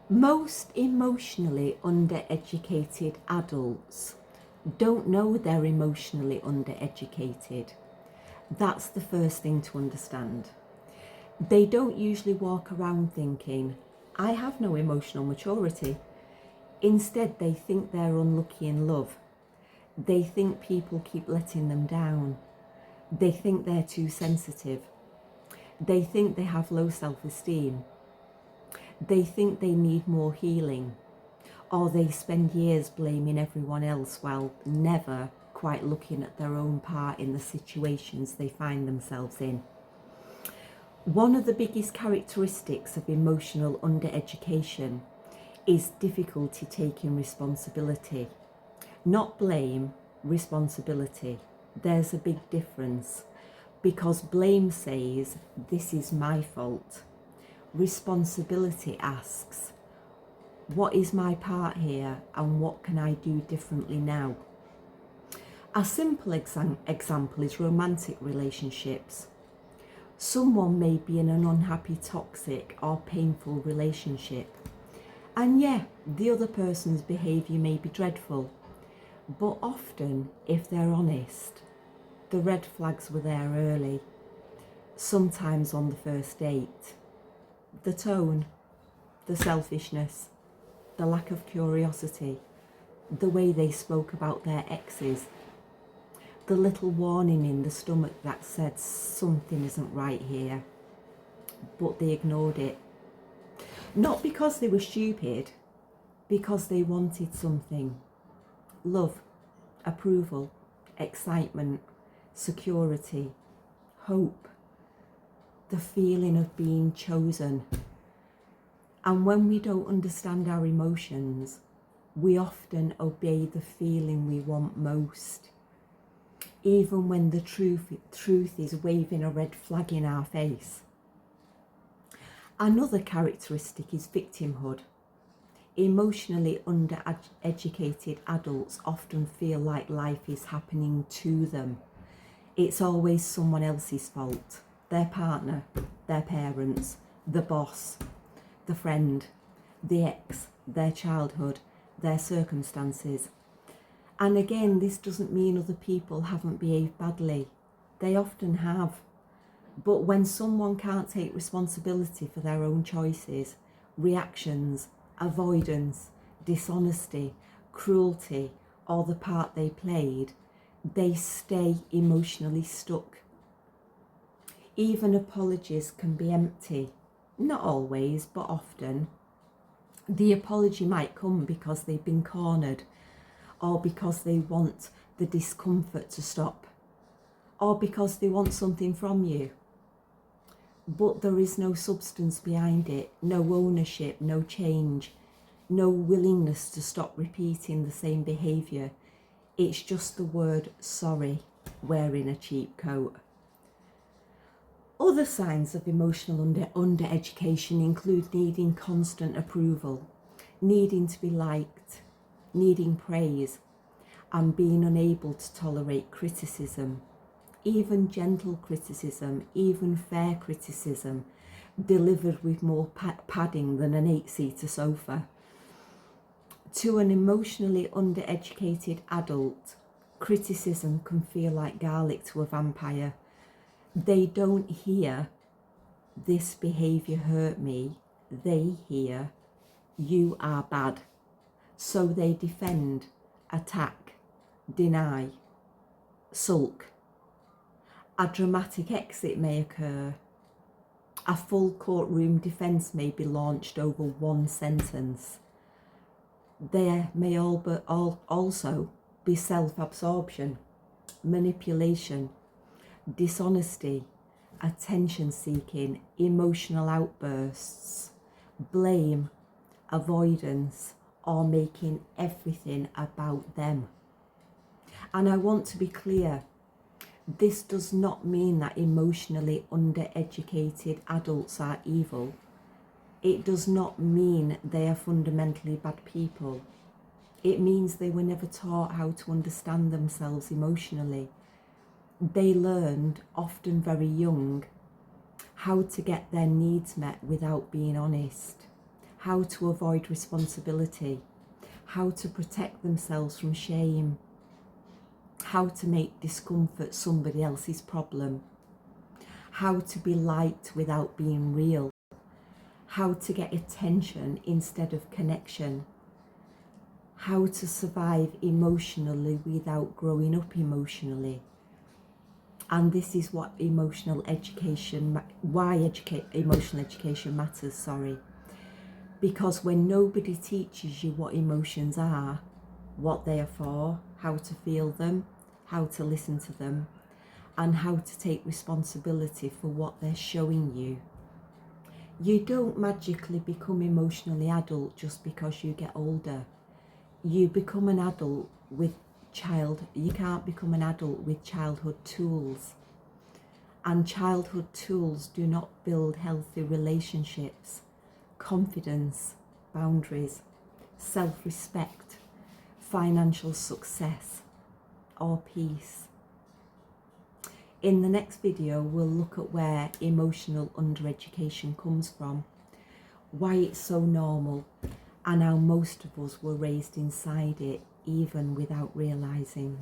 Most emotionally undereducated adults don't know they're emotionally undereducated. That's the first thing to understand. They don't usually walk around thinking, I have no emotional maturity. Instead, they think they're unlucky in love. They think people keep letting them down. They think they're too sensitive. They think they have low self-esteem. They think they need more healing. Or they spend years blaming everyone else while never quite looking at their own part in the situations they find themselves in. One of the biggest characteristics of emotional undereducation is difficulty taking responsibility. Not blame, responsibility. There's a big difference, because blame says, this is my fault. Responsibility asks, what is my part here and what can I do differently now? A simple example is romantic relationships. Someone may be in an unhappy, toxic or painful relationship. And yeah, the other person's behaviour may be dreadful. But often, if they're honest, the red flags were there early. Sometimes on the first date. The tone, the selfishness, the lack of curiosity, the way they spoke about their exes, the little warning in the stomach that said something isn't right here, but they ignored it. Not because they were stupid, because they wanted something. Love, approval, excitement, security, hope, the feeling of being chosen. And when we don't understand our emotions, we often obey the feeling we want most, even when the truth is waving a red flag in our face. Another characteristic is victimhood. Emotionally undereducated adults often feel like life is happening to them. It's always someone else's fault. Their partner, their parents, the boss, the friend, the ex, their childhood, their circumstances. And again, this doesn't mean other people haven't behaved badly. They often have. But when someone can't take responsibility for their own choices, reactions, avoidance, dishonesty, cruelty, or the part they played, they stay emotionally stuck. Even apologies can be empty. Not always, but often. The apology might come because they've been cornered, or because they want the discomfort to stop, or because they want something from you. But there is no substance behind it, no ownership, no change, no willingness to stop repeating the same behaviour. It's just the word sorry wearing a cheap coat. Other signs of emotional undereducation include needing constant approval, needing to be liked, needing praise, and being unable to tolerate criticism. Even gentle criticism, even fair criticism, delivered with more padding than an 8-seater sofa. To an emotionally undereducated adult, criticism can feel like garlic to a vampire. They don't hear, this behaviour hurt me. They hear, you are bad. So they defend, attack, deny, sulk. A dramatic exit may occur. A full courtroom defence may be launched over one sentence. There may also be self-absorption, manipulation, dishonesty, attention-seeking, emotional outbursts, blame, avoidance, or making everything about them. And I want to be clear, this does not mean that emotionally undereducated adults are evil. It does not mean they are fundamentally bad people. It means they were never taught how to understand themselves emotionally. They learned, often very young, how to get their needs met without being honest, how to avoid responsibility, how to protect themselves from shame, how to make discomfort somebody else's problem, how to be liked without being real, how to get attention instead of connection, how to survive emotionally without growing up emotionally. And this is what emotional education matters, because when nobody teaches you what emotions are, what they are for, how to feel them, how to listen to them, and how to take responsibility for what they're showing you. You don't magically become emotionally adult just because you get older. You become an adult with you can't become an adult with childhood tools. And childhood tools do not build healthy relationships, confidence, boundaries, self-respect, financial success, or peace. In the next video, we'll look at where emotional undereducation comes from, why it's so normal, and how most of us were raised inside it, even without realising.